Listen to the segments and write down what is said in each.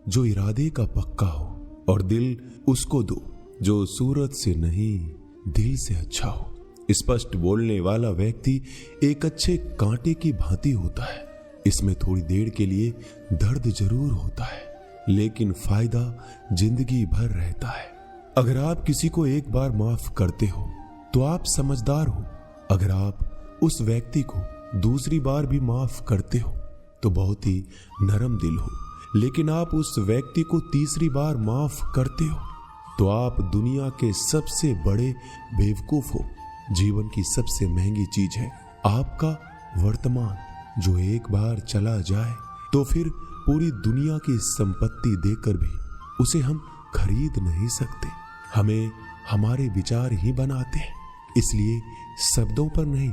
जो इरादे का पक्का हो, और दिल उसको दो जो सूरत से नहीं दिल से अच्छा हो। स्पष्ट बोलने वाला व्यक्ति एक अच्छे कांटे की भांति होता है। इसमें थोड़ी देर के लिए दर्द जरूर होता है, लेकिन फायदा जिंदगी भर रहता है। अगर आप किसी को एक बार माफ करते हो तो आप समझदार हो। अगर आप उस व्यक्ति को दूसरी बार भी माफ करते हो तो बहुत ही नरम दिल हो। लेकिन आप उस व्यक्ति को तीसरी बार माफ करते हो तो आप दुनिया के सबसे बड़े बेवकूफ हो। जीवन की सबसे महंगी चीज है आपका वर्तमान, जो एक बार चला जाए तो फिर पूरी दुनिया की संपत्ति देकर भी उसे हम खरीद नहीं सकते। हमें हमारे विचार ही बनाते हैं, इसलिए शब्दों पर नहीं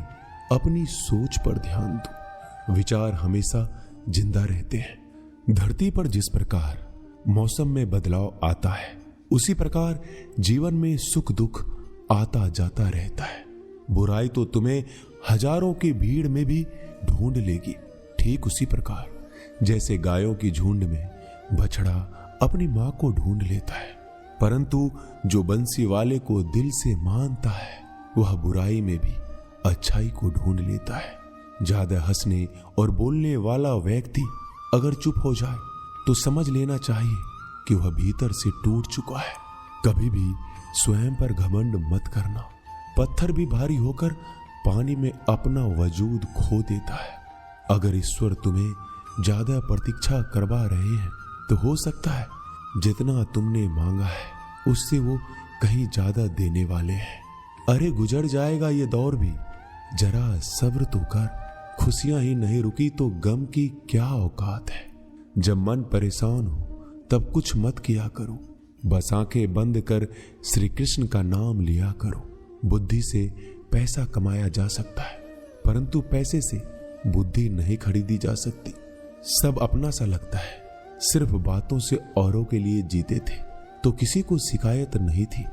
अपनी सोच पर ध्यान दो। विचार हमेशा जिंदा रहते हैं। धरती पर जिस प्रकार मौसम में बदलाव आता है, उसी प्रकार जीवन में सुख दुख आता जाता रहता है। बुराई तो तुम्हें हजारों की भीड़ में भी ढूंढ लेगी। ठीक उसी प्रकार जैसे गायों की झुंड में बछड़ा अपनी मां को ढूंढ लेता है, परंतु जो बंसी वाले को दिल से मानता है वह बुराई में भी अच्छाई को ढूंढ लेता है। ज्यादा हंसने और बोलने वाला व्यक्ति अगर चुप हो जाए तो समझ लेना चाहिए कि वह भीतर से टूट चुका है। कभी भी स्वयं पर घमंड मत करना। पत्थर भी भारी होकर पानी में अपना वजूद खो देता है। अगर ईश्वर तुम्हें ज्यादा प्रतीक्षा करवा रहे हैं तो हो सकता है जितना तुमने मांगा है उससे वो कहीं ज्यादा देने वाले हैं। अरे गुजर जाएगा ये दौर भी, जरा सब्र तो कर। खुशियां ही नहीं रुकी तो गम की क्या औकात है। जब मन परेशान हो तब कुछ मत किया करो, बस आंखें बंद कर श्री कृष्ण का नाम लिया करो। बुद्धि से पैसा कमाया जा सकता है, परंतु पैसे से बुद्धि नहीं खरीदी जा सकती। सब अपना सा लगता है। सिर्फ बातों से औरों के लिए जीते थे तो किसी को शिकायत नहीं थी।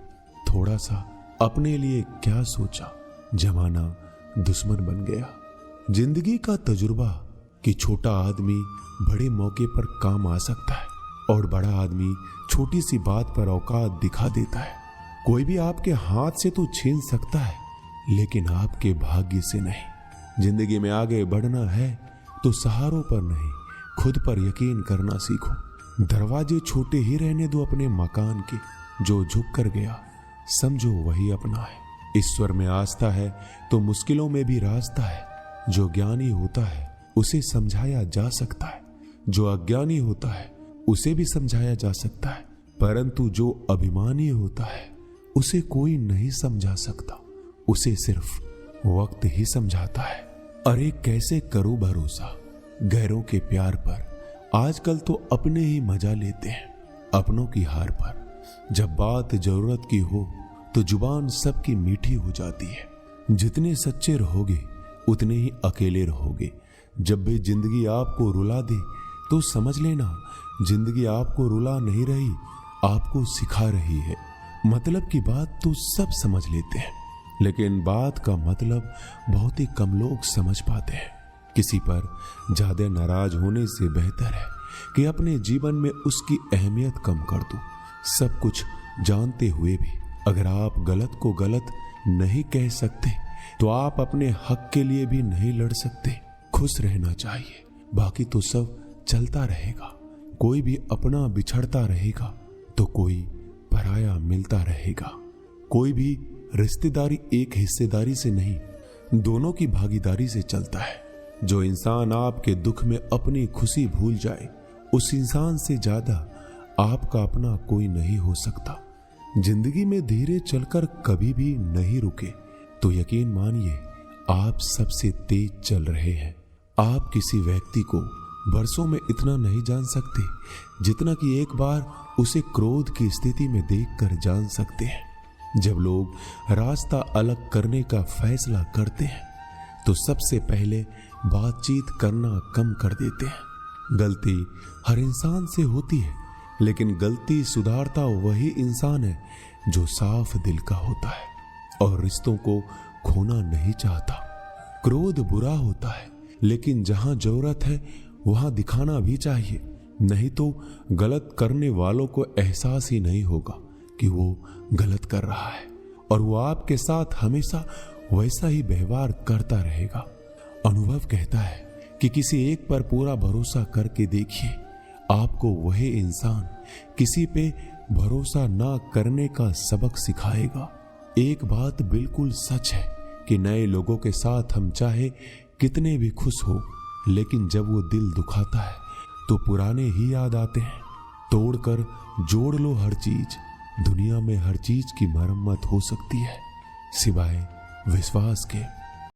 थोड़ा सा अपने लिए क्या सोचा, जमाना दुश्मन बन गया। जिंदगी का तजुर्बा कि छोटा आदमी बड़े मौके पर काम आ सकता है और बड़ा आदमी छोटी सी बात पर औकात दिखा देता है। कोई भी आपके हाथ से तो छीन सकता है, लेकिन आपके भाग्य से नहीं। जिंदगी में आगे बढ़ना है तो सहारों पर नहीं, खुद पर यकीन करना सीखो। दरवाजे छोटे ही रहने दो अपने मकान के। जो झुक कर गया समझो वही अपना है। ईश्वर में आस्था है तो मुश्किलों में भी रास्ता है। जो ज्ञानी होता है उसे समझाया जा सकता है, जो अज्ञानी होता है उसे भी समझाया जा सकता है, परंतु जो अभिमानी होता है उसे कोई नहीं समझा सकता। उसे सिर्फ वक्त ही समझाता है। अरे कैसे करो भरोसा गैरों के प्यार पर। आजकल तो अपने ही मजा लेते हैं अपनों की हार पर। जब बात जरूरत की हो तो जुबान सबकी मीठी हो जाती है। जितने सच्चे रहोगे उतने ही अकेले रहोगे। जब भी जिंदगी आपको रुला दे तो समझ लेना जिंदगी आपको रुला नहीं रही, आपको सिखा रही है। मतलब की बात तो सब समझ लेते हैं, लेकिन बात का मतलब बहुत ही कम लोग समझ पाते हैं। किसी पर ज्यादा नाराज होने से बेहतर है कि अपने जीवन में उसकी अहमियत कम कर दो। सब कुछ जानते हुए भी अगर आप गलत को गलत नहीं कह सकते तो आप अपने हक के लिए भी नहीं लड़ सकते। खुश रहना चाहिए, बाकी तो सब चलता रहेगा। कोई भी अपना बिछड़ता रहेगा तो कोई पराया मिलता रहेगा। कोई भी रिश्तेदारी एक हिस्सेदारी से नहीं, दोनों की भागीदारी से चलता है। जो इंसान आपके दुख में अपनी खुशी भूल जाए, उस इंसान से ज्यादा आपका अपना कोई नहीं हो सकता। जिंदगी में धीरे चलकर कभी भी नहीं रुके तो यकीन मानिए आप सबसे तेज चल रहे हैं। आप किसी व्यक्ति को बरसों में इतना नहीं जान सकते जितना कि एक बार उसे क्रोध की स्थिति में देखकर जान सकते हैं। जब लोग रास्ता अलग करने का फैसला करते हैं तो सबसे पहले बातचीत करना कम कर देते हैं। गलती हर इंसान से होती है, लेकिन गलती सुधारता वही इंसान है जो साफ दिल का होता है और रिश्तों को खोना नहीं चाहता। क्रोध बुरा होता है, लेकिन जहां जरूरत है वहां दिखाना भी चाहिए। नहीं तो गलत करने वालों को एहसास ही नहीं होगा कि वो गलत कर रहा है, और वो आपके साथ हमेशा वैसा ही व्यवहार करता रहेगा। अनुभव कहता है कि किसी एक पर पूरा भरोसा करके देखिए, आपको वही इंसान किसी पे भरोसा ना करने का सबक सिखाएगा। एक बात बिल्कुल सच है कि नए लोगों के साथ हम चाहे कितने भी खुश हो, लेकिन जब वो दिल दुखाता है तो पुराने ही याद आते हैं। तोड़कर जोड़ लो हर चीज, दुनिया में हर चीज की मरम्मत हो सकती है सिवाय विश्वास के।